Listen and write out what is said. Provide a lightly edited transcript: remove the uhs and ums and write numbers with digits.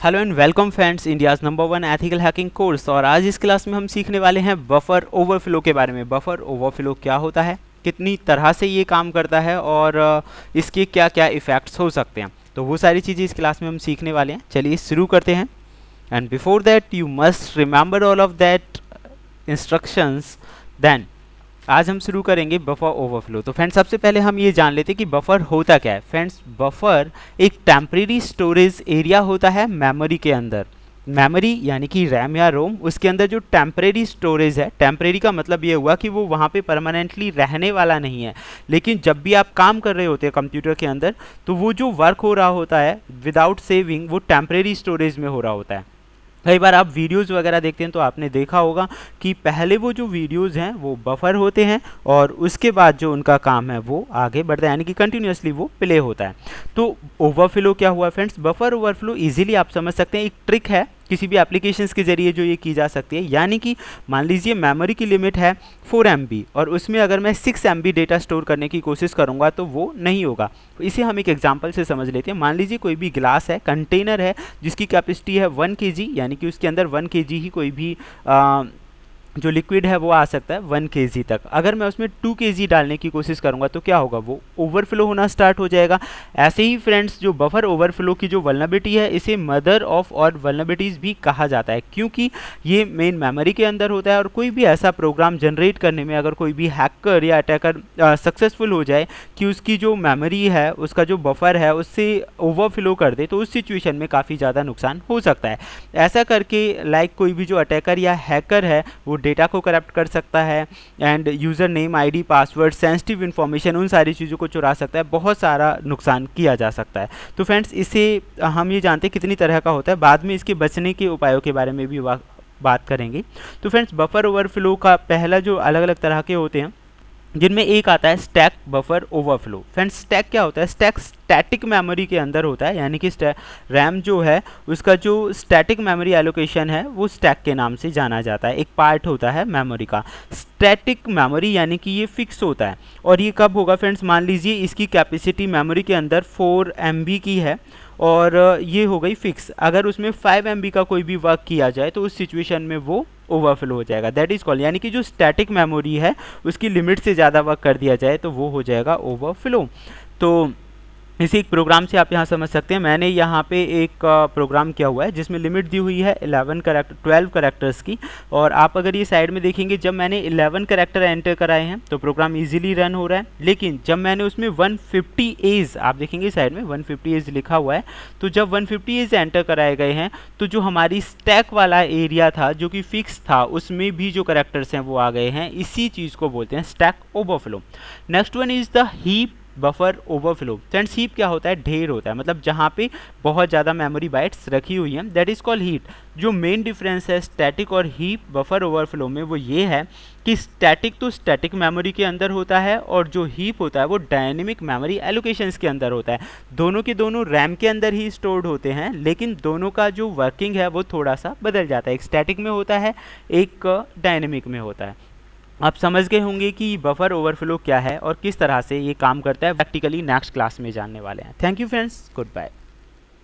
Hello and welcome friends, India's number 1 ethical hacking course. और आज इस क्लास में हम सीखने वाले हैं बफर ओवरफ्लो के बारे में। बफर ओवरफ्लो क्या होता है, कितनी तरह से ये काम करता है और इसके क्या क्या इफ़ेक्ट्स हो सकते हैं, तो वो सारी चीज़ें इस क्लास में हम सीखने वाले हैं। चलिए शुरू करते हैं। And before that you must remember all of that instructions. Then आज हम शुरू करेंगे बफर ओवरफ्लो। तो फ्रेंड्स सबसे पहले हम ये जान लेते हैं कि बफर होता क्या है। फ्रेंड्स बफर एक टेम्परेरी स्टोरेज एरिया होता है मेमोरी के अंदर। मेमोरी यानी कि रैम या रोम, उसके अंदर जो टेम्परेरी स्टोरेज है, टेम्परेरी का मतलब ये हुआ कि वो वहाँ पे परमानेंटली रहने वाला नहीं है, लेकिन जब भी आप काम कर रहे होते हैं कंप्यूटर के अंदर तो वो जो वर्क हो रहा होता है विदाउट सेविंग वो टेम्परेरी स्टोरेज में हो रहा होता है। कई बार आप वीडियोज़ वगैरह देखते हैं तो आपने देखा होगा कि पहले वो जो वीडियोज़ हैं वो बफर होते हैं और उसके बाद जो उनका काम है वो आगे बढ़ता है, यानी कि कंटिन्यूसली वो प्ले होता है। तो ओवरफ्लो क्या हुआ फ्रेंड्स? बफर ओवरफ्लो इजीली आप समझ सकते हैं, एक ट्रिक है किसी भी एप्लीकेशंस के ज़रिए जो ये की जा सकती है। यानी कि मान लीजिए मेमोरी की लिमिट है 4 MB और उसमें अगर मैं 6 MB डेटा स्टोर करने की कोशिश करूँगा तो वो नहीं होगा। इसे हम एक एग्जांपल से समझ लेते हैं। मान लीजिए कोई भी ग्लास है, कंटेनर है जिसकी कैपेसिटी है 1 kg, यानी कि उसके अंदर 1 kg ही कोई भी जो लिक्विड है वो आ सकता है 1 kg तक। अगर मैं उसमें 2 kg डालने की कोशिश करूंगा तो क्या होगा, वो ओवरफ्लो होना स्टार्ट हो जाएगा। ऐसे ही फ्रेंड्स जो बफर ओवरफ्लो की जो वल्नरेबिलिटी है इसे मदर ऑफ और वल्नरेबिलिटीज़ भी कहा जाता है, क्योंकि ये मेन मेमोरी के अंदर होता है और कोई भी ऐसा प्रोग्राम जनरेट करने में अगर कोई भी हैकर या अटैकर सक्सेसफुल हो जाए कि उसकी जो मेमोरी है, उसका जो बफर है उससे ओवरफ्लो कर दे तो उस सिचुएशन में काफ़ी ज़्यादा नुकसान हो सकता है। ऐसा करके कोई भी जो अटैकर या हैकर है वो डेटा को करप्ट कर सकता है end user name, ID, password, sensitive information, उन सारी चीज़ों को चुरा सकता है। बहुत सारा नुकसान किया जा सकता है। तो फ्रेंड्स इसे हम ये जानते हैं कितनी तरह का होता है, बाद में इसके बचने के उपायों के बारे में भी बात करेंगे। तो फ्रेंड्स बफर ओवरफ्लो का पहला जो अलग अलग तरह के होते हैं जिनमें एक आता है stack buffer overflow. Friends stack क्या होता है? स्टैक स्टैटिक मेमोरी के अंदर होता है, यानी कि रैम जो है उसका जो स्टैटिक मेमोरी एलोकेशन है वो स्टैक के नाम से जाना जाता है, एक पार्ट होता है मेमोरी का। स्टैटिक मेमोरी यानी कि ये फिक्स होता है। और ये कब होगा फ्रेंड्स? मान लीजिए इसकी कैपेसिटी मेमोरी के अंदर 4 MB की है और ये हो गई फिक्स। अगर उसमें 5 MB का कोई भी वर्क किया जाए तो उस सिचुएशन में वो ओवरफ्लो हो जाएगा। दैट इज़ कॉल्ड, यानी कि जो स्टैटिक मेमोरी है उसकी लिमिट से ज़्यादा वर्क कर दिया जाए तो वो हो जाएगा ओवरफ्लो। तो इसी एक प्रोग्राम से आप यहाँ समझ सकते हैं। मैंने यहाँ पे एक प्रोग्राम किया हुआ है जिसमें लिमिट दी हुई है 12 करेक्टर्स की। और आप अगर ये साइड में देखेंगे, जब मैंने 11 करेक्टर एंटर कराए हैं तो प्रोग्राम इजीली रन हो रहा है। लेकिन जब मैंने उसमें 150 एज, आप देखेंगे साइड में 150 एज लिखा हुआ है, तो जब 150 एज एंटर कराए गए हैं तो जो हमारी स्टैक वाला एरिया था जो कि फिक्स था उसमें भी जो करेक्टर्स हैं वो आ गए हैं। इसी चीज़ को बोलते हैं stack overflow. Next one is the heap buffer overflow. Friends heap क्या होता है? ढेर होता है, मतलब जहाँ पे बहुत ज़्यादा मेमोरी बाइट्स रखी हुई हैं, दैट इज़ कॉल्ड हीप। जो मेन डिफरेंस है स्टैटिक और हीप बफर ओवरफ्लो में वो ये है कि स्टैटिक तो स्टैटिक मेमोरी के अंदर होता है और जो हीप होता है वो डायनेमिक मेमोरी एलोकेशंस के अंदर होता है। दोनों के दोनों रैम के अंदर ही स्टोर्ड होते हैं, लेकिन दोनों का जो वर्किंग है वो थोड़ा सा बदल जाता है। एक स्टैटिक में होता है, एक डायनेमिक में होता है। आप समझ गए होंगे कि बफर ओवरफ्लो क्या है और किस तरह से ये काम करता है। प्रैक्टिकली नेक्स्ट क्लास में जानने वाले हैं। Thank you friends, good bye.